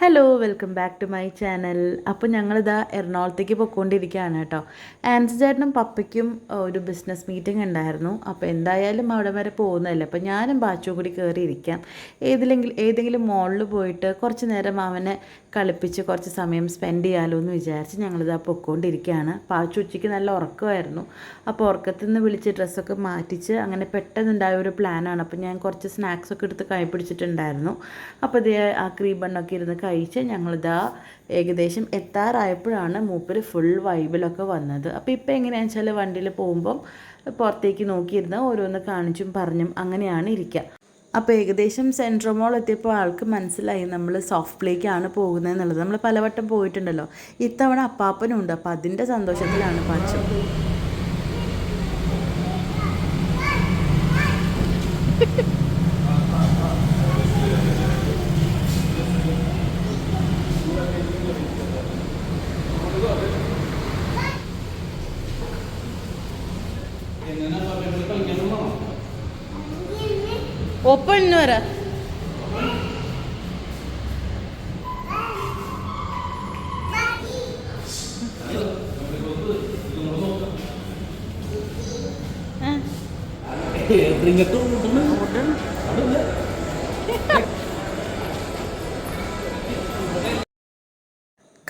Hello welcome back to my channel. അപ്പോൾ ഞങ്ങളിതാ എറണാകുളത്തേക്ക് പോയിക്കൊണ്ടിരിക്കുകയാണ് കേട്ടോ. ആൻസി ചേട്ടനും പപ്പയ്ക്കും ഒരു ബിസിനസ് മീറ്റിംഗ് ഉണ്ടായിരുന്നു. അപ്പോൾ എന്തായാലും അവിടെ വരെ പോകുന്നതല്ലേ, അപ്പോൾ ഞാനും ബാച്ചു കൂടി കയറിയിരിക്കാം. ഏതെങ്കിലും മോളിൽ പോയിട്ട് കുറച്ച് നേരം അവനെ കളിപ്പിച്ച് കുറച്ച് സമയം സ്പെൻഡ് ചെയ്യാമല്ലോ എന്ന് വിചാരിച്ച് ഞങ്ങളിതാ പൊയ്ക്കൊണ്ടിരിക്കുകയാണ്. പാച്ചു ഉച്ചയ്ക്ക് നല്ല ഉറക്കമായിരുന്നു. അപ്പോൾ ഉറക്കത്തിൽ നിന്ന് വിളിച്ച് ഡ്രസ്സൊക്കെ മാറ്റിച്ച് അങ്ങനെ പെട്ടെന്നുണ്ടായ ഒരു പ്ലാനാണ്. അപ്പോൾ ഞാൻ കുറച്ച് സ്നാക്സൊക്കെ എടുത്ത് കൈ പിടിച്ചിട്ടുണ്ടായിരുന്നു. അപ്പോൾ ഇത് ആ ക്രീബണ്ണൊക്കെ ഇരുന്ന് കഴിച്ച് ഞങ്ങളിതാ ഏകദേശം എത്താറായപ്പോഴാണ് മൂപ്പർ ഫുൾ വൈബിലൊക്കെ വന്നത്. അപ്പോൾ ഇപ്പോൾ എങ്ങനെയാണെന്ന് വെച്ചാൽ വണ്ടിയിൽ പോകുമ്പം പുറത്തേക്ക് നോക്കിയിരുന്ന് ഓരോന്ന് കാണിച്ചും പറഞ്ഞും അങ്ങനെയാണ് ഇരിക്കുക. അപ്പോൾ ഏകദേശം സെൻട്രൽ മോൾ എത്തിയപ്പോൾ ആൾക്ക് മനസ്സിലായി നമ്മൾ സോഫ്റ്റ് പ്ലേക്കാണ് പോകുന്നത് എന്നുള്ളത്. നമ്മൾ പലവട്ടം പോയിട്ടുണ്ടല്ലോ, ഇത്തവണ അപ്പാപ്പനും ഉണ്ട്. അപ്പോൾ അതിൻ്റെ സന്തോഷത്തിലാണ് പാച്ചു. ഓപ്പൺ വരാ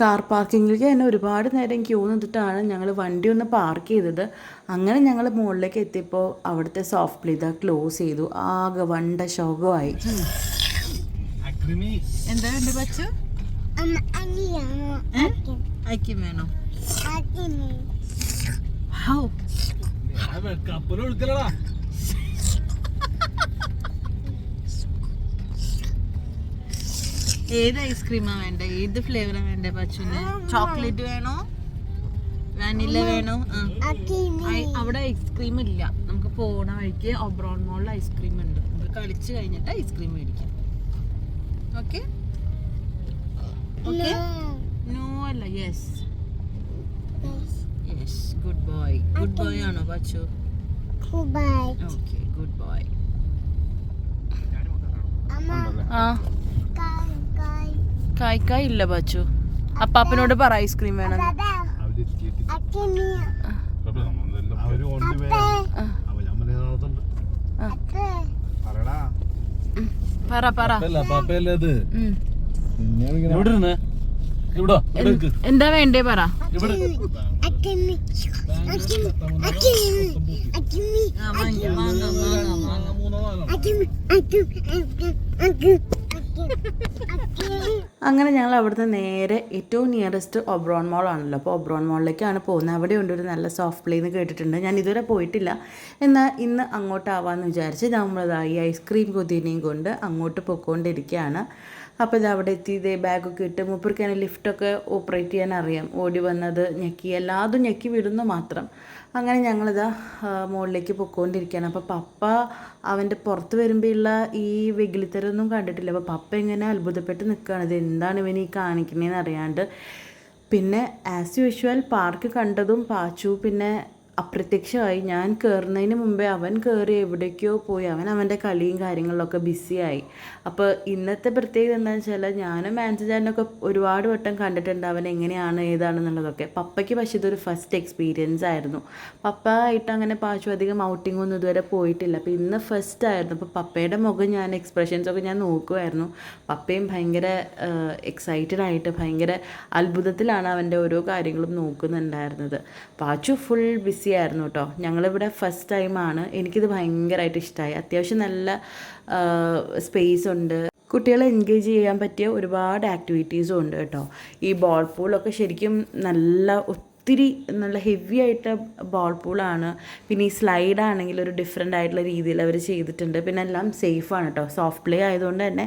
കാർ പാർക്കിങ്ങിലേക്ക് തന്നെ ഒരുപാട് നേരം ക്യൂ നിന്നിട്ടാണ് ഞങ്ങൾ വണ്ടി ഒന്ന് പാർക്ക് ചെയ്തത്. അങ്ങനെ ഞങ്ങൾ മുകളിലേക്ക് എത്തിയപ്പോൾ അവിടുത്തെ സോഫ്റ്റ് പ്ലേ ഇതാ ക്ലോസ് ചെയ്തു. ആകെ വണ്ട ശോകമായി. എന്താ വേണ്ട പച്ചു? ഐക്യം വേണോ? ഏത് ഐസ്ക്രീമാ വേണ്ടേ? ഏത് ഫ്ലേവറാ വേണ്ടേ പച്ചുന്? ചോക്ലേറ്റ് വേണോ, വാനില വേണോ? അവിടെ ഐസ്ക്രീം ഇല്ല. നമുക്ക് പോണ വഴിക്ക് ഒബ്രോൺ മോളിൽ ഐസ്ക്രീം ഉണ്ട്. നമുക്ക് കളിച്ച് കഴിഞ്ഞിട്ട് ഐസ്ക്രീം മേടിക്കാം. Okay okay. നോ അല്ല, yes yes. Good boy. Good boy ആണോ പച്ചു? Okay, good boy. ആ കായ്ക്കായ് ഇല്ല പച്ചു. അപ്പാപ്പനോട് പറ ഐസ്ക്രീം വേണം. എന്താ വേണ്ടേ പറ. അങ്ങനെ ഞങ്ങൾ അവിടുന്ന് നേരെ ഏറ്റവും നിയറസ്റ്റ് ഒബ്രോൺ മോളാണല്ലോ, അപ്പോൾ ഒബ്രോൺ മോളിലേക്കാണ് പോകുന്നത്. അവിടെ ഉണ്ട് ഒരു നല്ല സോഫ്റ്റ് പ്ലേ എന്ന് കേട്ടിട്ടുണ്ട്. ഞാൻ ഇതുവരെ പോയിട്ടില്ല. എന്നാൽ ഇന്ന് അങ്ങോട്ടാവാമെന്ന് വിചാരിച്ച് നമ്മളതായി ഐസ്ക്രീം കൊതിനെയും കൊണ്ട് അങ്ങോട്ട് പോയിക്കൊണ്ടിരിക്കുകയാണ്. അപ്പോൾ ഇത് അവിടെ എത്തി ഇതേ ബാഗൊക്കെ ഇട്ട് മൂപ്പർക്കാണ് ലിഫ്റ്റൊക്കെ ഓപ്പറേറ്റ് ചെയ്യാൻ അറിയാം. ഓടി വന്നത് ഞെക്കി എല്ലാതും ഞെക്കി വിടുന്നു മാത്രം. അങ്ങനെ ഞങ്ങളിതാ മുകളിലേക്ക് പൊയ്ക്കൊണ്ടിരിക്കുകയാണ്. അപ്പോൾ പപ്പ അവൻ്റെ പുറത്ത് വരുമ്പോഴുള്ള ഈ വെകിളിത്തരൊന്നും കണ്ടിട്ടില്ല. അപ്പോൾ പപ്പ ഇങ്ങനെ അത്ഭുതപ്പെട്ട് നിൽക്കുകയാണ്, ഇത് എന്താണ് ഇവൻ ഈ കാണിക്കണേന്ന് അറിയാണ്ട്. പിന്നെ ആസ് യൂഷ്വൽ പാർക്ക് കണ്ടതും പാച്ചു പിന്നെ അപ്രത്യക്ഷമായി. ഞാൻ കയറുന്നതിന് മുമ്പേ അവൻ കയറി എവിടേക്കോ പോയി. അവൻ്റെ കളിയും കാര്യങ്ങളിലൊക്കെ ബിസിയായി. അപ്പോൾ ഇന്നത്തെ പ്രത്യേകത എന്താണെന്ന് വെച്ചാൽ ഞാനും ആൻസി ചേട്ടനൊക്കെ ഒരുപാട് വട്ടം കണ്ടിട്ടുണ്ട് അവൻ എങ്ങനെയാണ് ഏതാണെന്നുള്ളതൊക്കെ. പപ്പയ്ക്ക് പക്ഷേ ഇതൊരു ഫസ്റ്റ് എക്സ്പീരിയൻസ് ആയിരുന്നു. പപ്പ ആയിട്ട് അങ്ങനെ പാച്ചു അധികം ഔട്ടിങ്ങൊന്നും ഇതുവരെ പോയിട്ടില്ല. അപ്പോൾ ഇന്ന് ഫസ്റ്റ് ആയിരുന്നു. അപ്പോൾ പപ്പയുടെ മുഖം ഞാൻ എക്സ്പ്രഷൻസൊക്കെ ഞാൻ നോക്കുമായിരുന്നു. പപ്പയും ഭയങ്കര എക്സൈറ്റഡ് ആയിട്ട് ഭയങ്കര അത്ഭുതത്തിലാണ് അവൻ്റെ ഓരോ കാര്യങ്ങളും നോക്കുന്നുണ്ടായിരുന്നത്. പാച്ചു ഫുൾ ബിസി ആയിരുന്നു കേട്ടോ. ഞങ്ങളിവിടെ ഫസ്റ്റ് ടൈമാണ്. എനിക്കിത് ഭയങ്കരമായിട്ട് ഇഷ്ടമായി. അത്യാവശ്യം നല്ല സ്പേസ് ഉണ്ട്. കുട്ടികളെ എൻഗേജ് ചെയ്യാൻ പറ്റിയ ഒരുപാട് ആക്ടിവിറ്റീസും ഉണ്ട് കേട്ടോ. ഈ ബോൾ പൂളൊക്കെ ശരിക്കും ഒത്തിരി നല്ല ഹെവി ആയിട്ട് ബോൾ പൂളാണ്. പിന്നെ ഈ സ്ലൈഡാണെങ്കിൽ ഒരു ഡിഫറെൻ്റ് ആയിട്ടുള്ള രീതിയിൽ അവർ ചെയ്തിട്ടുണ്ട്. പിന്നെ എല്ലാം സേഫാണ് കേട്ടോ. സോഫ്റ്റ് പ്ലേ ആയതുകൊണ്ട് തന്നെ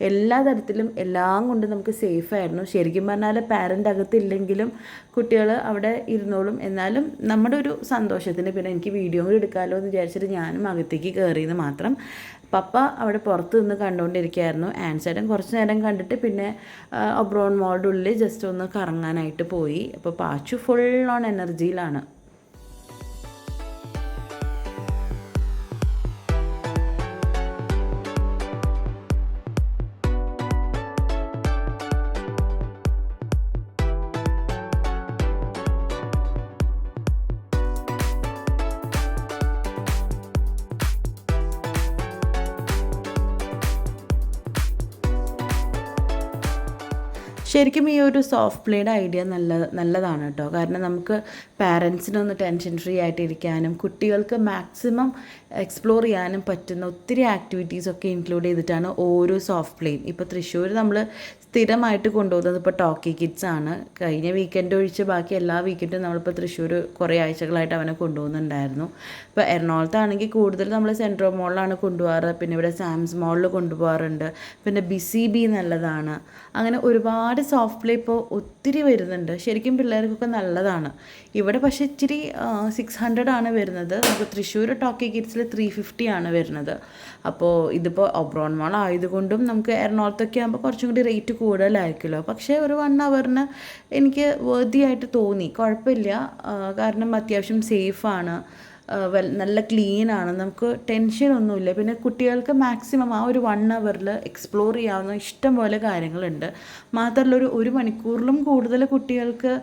എല്ലാ തരത്തിലും എല്ലാം കൊണ്ട് നമുക്ക് സേഫായിരുന്നു. ശരിക്കും പറഞ്ഞാൽ പാരൻ്റ് അകത്തില്ലെങ്കിലും കുട്ടികൾ അവിടെ ഇരുന്നോളും. എന്നാലും നമ്മുടെ ഒരു സന്തോഷത്തിന് പിന്നെ എനിക്ക് വീഡിയോ കൂടി എടുക്കാമല്ലോ എന്ന് വിചാരിച്ചിട്ട് ഞാനും അകത്തേക്ക് കയറിയെന്ന് മാത്രം. പപ്പ അവിടെ പുറത്ത് നിന്ന് കണ്ടുകൊണ്ടിരിക്കുകയായിരുന്നു. ആൻസേട്ടൻ കുറച്ച് നേരം കണ്ടിട്ട് പിന്നെ ഒബ്രോൺ മോളുടെ ഉള്ളിൽ ജസ്റ്റ് ഒന്ന് കറങ്ങാനായിട്ട് പോയി. അപ്പോൾ പാച്ചു ഫുൾ ഓൺ എനർജിയിലാണ്. ശരിക്കും ഈ ഒരു സോഫ്റ്റ് പ്ലേയുടെ ഐഡിയ നല്ലതാണ് കേട്ടോ. കാരണം നമുക്ക് പാരൻസിനൊന്ന് ടെൻഷൻ ഫ്രീ ആയിട്ടിരിക്കാനും കുട്ടികൾക്ക് മാക്സിമം എക്സ്പ്ലോർ ചെയ്യാനും പറ്റുന്ന ഒത്തിരി ആക്ടിവിറ്റീസൊക്കെ ഇൻക്ലൂഡ് ചെയ്തിട്ടാണ് ഓരോ സോഫ്റ്റ് പ്ലേയും. ഇപ്പോൾ തൃശ്ശൂർ നമ്മൾ സ്ഥിരമായിട്ട് കൊണ്ടുപോകുന്നത് ഇപ്പോൾ ടോക്കി കിഡ്സ് ആണ്. കഴിഞ്ഞ വീക്കെൻഡ് ഒഴിച്ച് ബാക്കി എല്ലാ വീക്കെൻഡും നമ്മളിപ്പോൾ തൃശ്ശൂർ കുറേ ആഴ്ചകളായിട്ട് അവനെ കൊണ്ടുപോകുന്നുണ്ടായിരുന്നു. ഇപ്പോൾ എറണാകുളത്താണെങ്കിൽ കൂടുതൽ നമ്മൾ സെൻട്രൽ മോളിലാണ് കൊണ്ടുപോകാറ്. പിന്നെ ഇവിടെ സാംസ് മോളിൽ കൊണ്ടുപോകാറുണ്ട്. പിന്നെ ബി നല്ലതാണ്. അങ്ങനെ ഒരുപാട് സോഫ്റ്റ് പ്ലേ ഇപ്പോൾ ഒത്തിരി വരുന്നുണ്ട്. ശരിക്കും പിള്ളേർക്കൊക്കെ നല്ലതാണ്. ഇവിടെ പക്ഷേ ഇച്ചിരി 600 ആണ് വരുന്നത്. നമുക്ക് തൃശ്ശൂർ ടോക്കി കിഡ്സിൽ 350 ആണ് വരുന്നത്. അപ്പോൾ ഇതിപ്പോൾ ഒബ്രോൺ മോൾ ആയതുകൊണ്ടും നമുക്ക് എറണാകുളത്തൊക്കെ ആകുമ്പോൾ കുറച്ചും കൂടി റേറ്റ് കൂടുതലായിരിക്കുമല്ലോ. പക്ഷേ ഒരു 1 ഹവറിന് എനിക്ക് വർത്തി ആയിട്ട് തോന്നി. കുഴപ്പമില്ല. കാരണം അത്യാവശ്യം സേഫാണ്, നല്ല ക്ലീനാണ്, നമുക്ക് ടെൻഷനൊന്നുമില്ല. പിന്നെ കുട്ടികൾക്ക് മാക്സിമം ആ ഒരു 1 ഹവറിൽ എക്സ്പ്ലോർ ചെയ്യാവുന്ന ഇഷ്ടം പോലെ കാര്യങ്ങളുണ്ട്. മാത്രമല്ല ഒരു മണിക്കൂറിലും കൂടുതൽ കുട്ടികൾക്ക്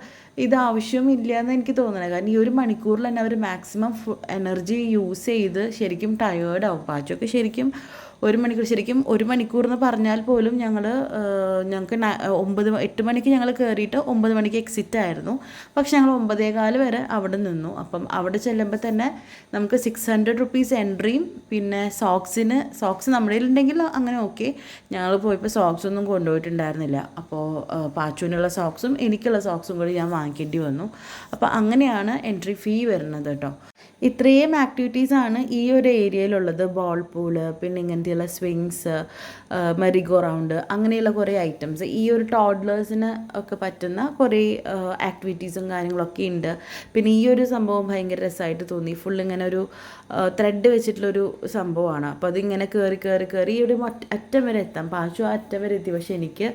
ഇത് ആവശ്യമില്ല എന്ന് എനിക്ക് തോന്നുന്നത്. കാരണം ഈ ഒരു മണിക്കൂറിൽ തന്നെ അവർ മാക്സിമം എനർജി യൂസ് ചെയ്ത് ശരിക്കും ടയേർഡാവും. പാച്ചൊക്കെ ശരിക്കും 1 മണിക്കൂർ, ശരിക്കും 1 മണിക്കൂർ എന്ന് പറഞ്ഞാൽ പോലും ഞങ്ങൾക്ക് 8 മണിക്ക് ഞങ്ങൾ കയറിയിട്ട് 9 മണിക്ക് എക്സിറ്റ് ആയിരുന്നു. പക്ഷെ ഞങ്ങൾ 9:15 വരെ അവിടെ നിന്നു. അപ്പം അവിടെ ചെല്ലുമ്പോൾ തന്നെ നമുക്ക് 600 റുപ്പീസ് എൻട്രിയും പിന്നെ സോക്സ് നമ്മുടെ കയ്യിലുണ്ടെങ്കിൽ അങ്ങനെ ഓക്കെ. ഞങ്ങൾ പോയപ്പോൾ സോക്സ് ഒന്നും കൊണ്ടുപോയിട്ടുണ്ടായിരുന്നില്ല. അപ്പോൾ പാച്ചുവിനുള്ള സോക്സും എനിക്കുള്ള സോക്സും കൂടി ഞാൻ വാങ്ങിക്കേണ്ടി വന്നു. അപ്പോൾ അങ്ങനെയാണ് എൻട്രി ഫീ വരുന്നത് കേട്ടോ. ഇത്രയും ആക്ടിവിറ്റീസാണ് ഈ ഒരു ഏരിയയിലുള്ളത്. ബോൾ പൂള്, പിന്നെ ഇങ്ങനത്തെയുള്ള സ്വിങ്സ്, മെറിഗോ റൗണ്ട്, അങ്ങനെയുള്ള കുറേ ഐറ്റംസ്. ഈ ഒരു ടോഡ്ലേഴ്സിന് ഒക്കെ പറ്റുന്ന കുറേ ആക്ടിവിറ്റീസും കാര്യങ്ങളൊക്കെ ഉണ്ട്. പിന്നെ ഈ ഒരു സംഭവം ഭയങ്കര രസമായിട്ട് തോന്നി. ഫുൾ ഇങ്ങനെ ഒരു ത്രെഡ് വെച്ചിട്ടുള്ളൊരു സംഭവമാണ്. അപ്പോൾ അതിങ്ങനെ കയറി ഈ ഒരു അറ്റം വരെ എത്താം. പാച്ചു ആ അറ്റം വരെ എത്തി. പക്ഷേ എനിക്ക്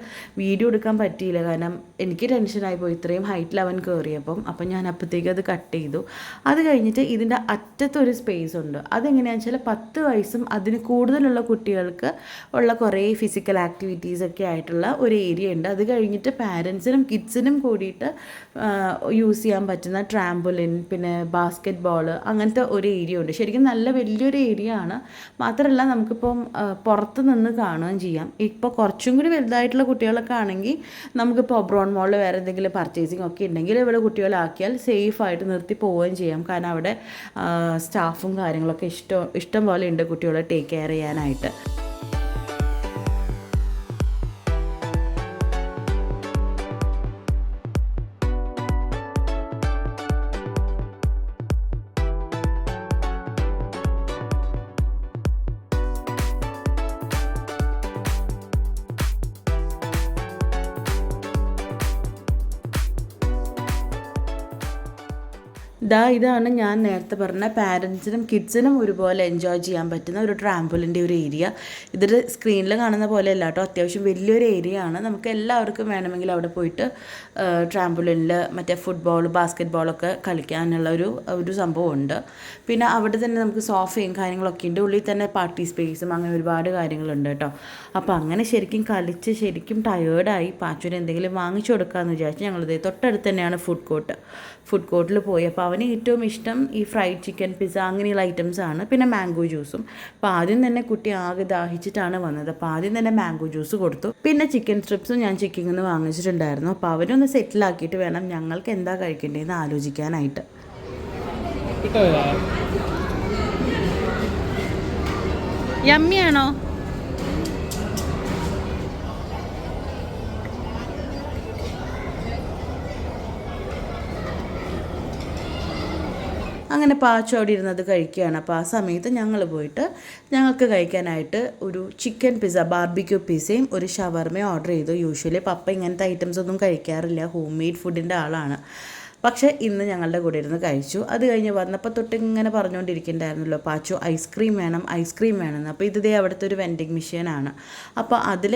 വീഡിയോ എടുക്കാൻ പറ്റിയില്ല. കാരണം എനിക്ക് ടെൻഷനായി പോയി ഇത്രയും ഹൈറ്റിൽ അവൻ കയറിയപ്പം. അപ്പം ഞാൻ അപ്പോഴത്തേക്ക് അത് കട്ട് ചെയ്തു. അത് കഴിഞ്ഞിട്ട് ഇതിൻ്റെ അറ്റത്തൊരു സ്പേസ് ഉണ്ട്. അതെങ്ങനെയാണെന്ന് വെച്ചാൽ 10 വയസ്സും അതിന് കൂടുതലുള്ള കുട്ടികൾക്ക് ഉള്ള കുറേ ഫിസിക്കൽ ആക്ടിവിറ്റീസൊക്കെ ആയിട്ടുള്ള ഒരു ഏരിയ ഉണ്ട്. അത് കഴിഞ്ഞിട്ട് പാരൻസിനും കിഡ്സിനും കൂടിയിട്ട് യൂസ് ചെയ്യാൻ പറ്റുന്ന ട്രാംപോലിൻ, പിന്നെ ബാസ്കറ്റ് ബോൾ, അങ്ങനത്തെ ഒരു ഏരിയ ഉണ്ട്. ശരിക്കും നല്ല വലിയൊരു ഏരിയ ആണ്. മാത്രമല്ല നമുക്കിപ്പം പുറത്ത് നിന്ന് കാണുകയും ചെയ്യാം. ഇപ്പോൾ കുറച്ചും കൂടി വലുതായിട്ടുള്ള കുട്ടികളൊക്കെ ആണെങ്കിൽ നമുക്കിപ്പോൾ ഒബ്രോൺ മോളിൽ വേറെ എന്തെങ്കിലും പർച്ചേസിങ് ഒക്കെ ഉണ്ടെങ്കിൽ ഇവിടെ കുട്ടികളാക്കിയാൽ സേഫായിട്ട് നിർത്തി പോവുകയും ചെയ്യാം. കാരണം അവിടെ സ്റ്റാഫും കാര്യങ്ങളൊക്കെ ഇഷ്ടം പോലെ ഉണ്ട് കുട്ടികളെ ടേക്ക് കെയർ ചെയ്യാനായിട്ട്. ഇതാണ് ഞാൻ നേരത്തെ പറഞ്ഞ പാരൻസിനും കിഡ്സിനും ഒരുപോലെ എൻജോയ് ചെയ്യാൻ പറ്റുന്ന ഒരു ട്രാംപോലിൻ്റെ ഒരു ഏരിയ. ഇതൊരു സ്ക്രീനിൽ കാണുന്ന പോലെ അല്ല കേട്ടോ, അത്യാവശ്യം വലിയൊരു ഏരിയ ആണ്. നമുക്ക് എല്ലാവർക്കും വേണമെങ്കിൽ അവിടെ പോയിട്ട് ട്രാംപോലിനിൽ മറ്റേ ഫുട്ബോൾ, ബാസ്കറ്റ് ബോളൊക്കെ കളിക്കാനുള്ള ഒരു സംഭവമുണ്ട്. പിന്നെ അവിടെ തന്നെ നമുക്ക് സോഫയും കാര്യങ്ങളൊക്കെ ഉണ്ട്. ഉള്ളിൽ തന്നെ പാർട്ടി സ്പേസും അങ്ങനെ ഒരുപാട് കാര്യങ്ങളുണ്ട് കേട്ടോ. അപ്പോൾ അങ്ങനെ ശരിക്കും കളിച്ച് ശരിക്കും ടയേർഡായി. പാച്ചുവിന് എന്തെങ്കിലും വാങ്ങിച്ചു കൊടുക്കാമെന്ന് വിചാരിച്ച് ഞങ്ങളിത് തൊട്ടടുത്ത് തന്നെയാണ് ഫുഡ് കോർട്ടിൽ പോയി. അപ്പോൾ അവന് ഏറ്റവും ഇഷ്ടം ഈ ഫ്രൈഡ് ചിക്കൻ, പിസ്സ, അങ്ങനെയുള്ള ഐറ്റംസാണ്. പിന്നെ മാംഗോ ജ്യൂസും. അപ്പോൾ ആദ്യം തന്നെ കുട്ടി ആകെ ദാഹിച്ചിട്ടാണ് വന്നത്. അപ്പോൾ ആദ്യം തന്നെ മാംഗോ ജ്യൂസ് കൊടുത്തു. പിന്നെ ചിക്കൻ സ്ട്രിപ്സും ഞാൻ ചിക്കനിൽ നിന്ന് വാങ്ങിച്ചിട്ടുണ്ടായിരുന്നു. അപ്പോൾ അവനൊന്ന് സെറ്റിലാക്കിയിട്ട് വേണം ഞങ്ങൾക്ക് എന്താ കഴിക്കേണ്ടതെന്ന് ആലോചിക്കാനായിട്ട്. യമ്മിയാണോ? അങ്ങനെ പാച്ചു അവിടെ ഇരുന്നത് കഴിക്കുകയാണ്. അപ്പോൾ ആ സമയത്ത് ഞങ്ങൾ പോയിട്ട് ഞങ്ങൾക്ക് കഴിക്കാനായിട്ട് ഒരു ചിക്കൻ പിസ്സ, ബാർബിക്യൂ പിസ്സയും ഒരു ഷവർമയും ഓർഡർ ചെയ്തു. യൂഷ്വലി പപ്പ ഇങ്ങനത്തെ ഐറ്റംസ് ഒന്നും കഴിക്കാറില്ല, ഹോം മെയ്ഡ് ഫുഡിൻ്റെ ആളാണ്. പക്ഷേ ഇന്ന് ഞങ്ങളുടെ കൂടെ ഇരുന്ന് കഴിച്ചു. അത് കഴിഞ്ഞ് വന്നപ്പോൾ തൊട്ട് ഇങ്ങനെ പറഞ്ഞുകൊണ്ടിരിക്കുന്നുണ്ടായിരുന്നല്ലോ പാച്ചു ഐസ്ക്രീം വേണം എന്ന്. അപ്പോൾ ഇത് അവിടുത്തെ ഒരു വെൻഡിങ് മെഷീനാണ്. അപ്പോൾ അതിൽ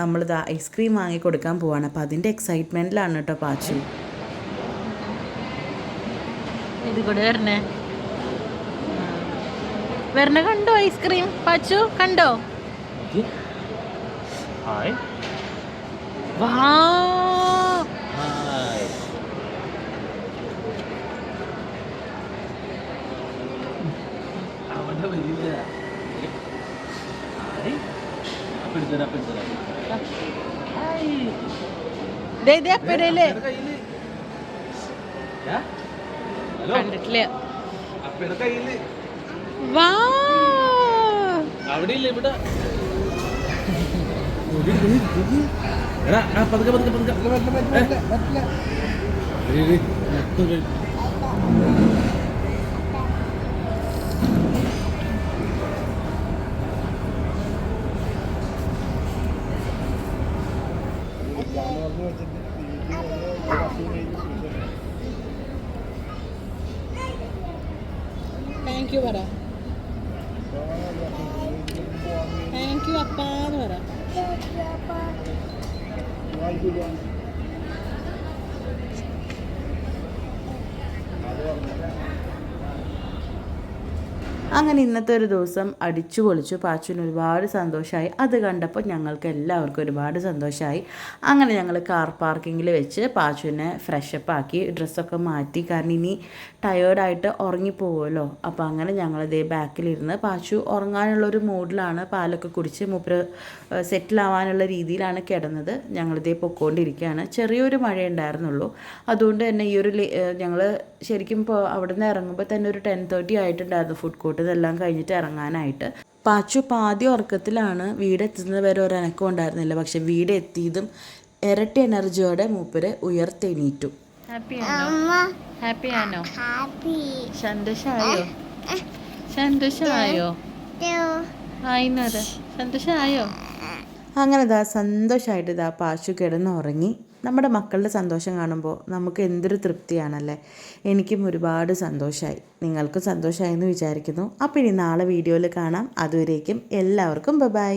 നമ്മളിത് ഐസ്ക്രീം വാങ്ങി കൊടുക്കാൻ പോവാണ്. അപ്പോൾ അതിൻ്റെ എക്സൈറ്റ്മെൻറ്റിലാണ് കേട്ടോ പാച്ചു. ഇത് കൂടെ വരണ കണ്ടോ ഐസ്ക്രീം? പാച്ചു കണ്ടോ? കണ്ടിട്ടില്ല. അവിടെ ഇല്ല ഇവിടെ. താങ്ക് യു പറ. താങ്ക് യു അപ്പാന്ന് പറ. അങ്ങനെ ഇന്നത്തെ ഒരു ദിവസം അടിച്ചു പൊളിച്ചു. പാച്ചുവിന് ഒരുപാട് സന്തോഷമായി. അത് കണ്ടപ്പോൾ ഞങ്ങൾക്ക് എല്ലാവർക്കും ഒരുപാട് സന്തോഷമായി. അങ്ങനെ ഞങ്ങൾ കാർ പാർക്കിങ്ങിൽ വെച്ച് പാച്ചുവിനെ ഫ്രഷപ്പ് ആക്കി, ഡ്രസ്സൊക്കെ മാറ്റി. കാരണം ഇനി ടയേർഡായിട്ട് ഉറങ്ങിപ്പോവുമല്ലോ. അപ്പോൾ അങ്ങനെ ഞങ്ങളിതേ ബാക്കിലിരുന്ന്, പാച്ചു ഉറങ്ങാനുള്ളൊരു മൂഡിലാണ്. പാലൊക്കെ കുടിച്ച് മൂപ്പര് സെറ്റിലാവാനുള്ള രീതിയിലാണ് കിടന്നത്. ഞങ്ങളിതേ പൊക്കോണ്ടിരിക്കുകയാണ്. ചെറിയൊരു മഴ ഉണ്ടായിരുന്നുള്ളൂ. അതുകൊണ്ട് തന്നെ ഈ ഒരു ഞങ്ങൾ ശരിക്കും ഇപ്പോൾ അവിടെ നിന്ന് ഇറങ്ങുമ്പോൾ തന്നെ ഒരു 10:30 ആയിട്ടുണ്ടായിരുന്നു ഫുഡ് കോർട്ട് ഇതെല്ലാം കഴിഞ്ഞിട്ട് ഇറങ്ങാനായിട്ട്. പാച്ചു പാതി ഉറക്കത്തിലാണ്. വീടെത്തുന്നത് വരെ ഒരു അനക്കം ഉണ്ടായിരുന്നില്ല. പക്ഷെ വീട് എത്തിയതും ഇരട്ടി എനർജിയോടെ മൂപ്പര് ഉയർത്തെണീറ്റു. ഹാപ്പിയാണോ? സന്തോഷമായോ? സന്തോഷമായോ? സന്തോഷമായോ? അങ്ങനെ സന്തോഷമായിട്ട് പാച്ചു കിടന്നുറങ്ങി. നമ്മുടെ മക്കളുടെ സന്തോഷം കാണുമ്പോൾ നമുക്ക് എന്തൊരു തൃപ്തിയാണല്ലേ. എനിക്കും ഒരുപാട് സന്തോഷമായി. നിങ്ങൾക്കും സന്തോഷമായി എന്ന് വിചാരിക്കുന്നു. അപ്പോൾ ഇനി നാളെ വീഡിയോയിൽ കാണാം. അതുവരേക്കും എല്ലാവർക്കും ബൈ.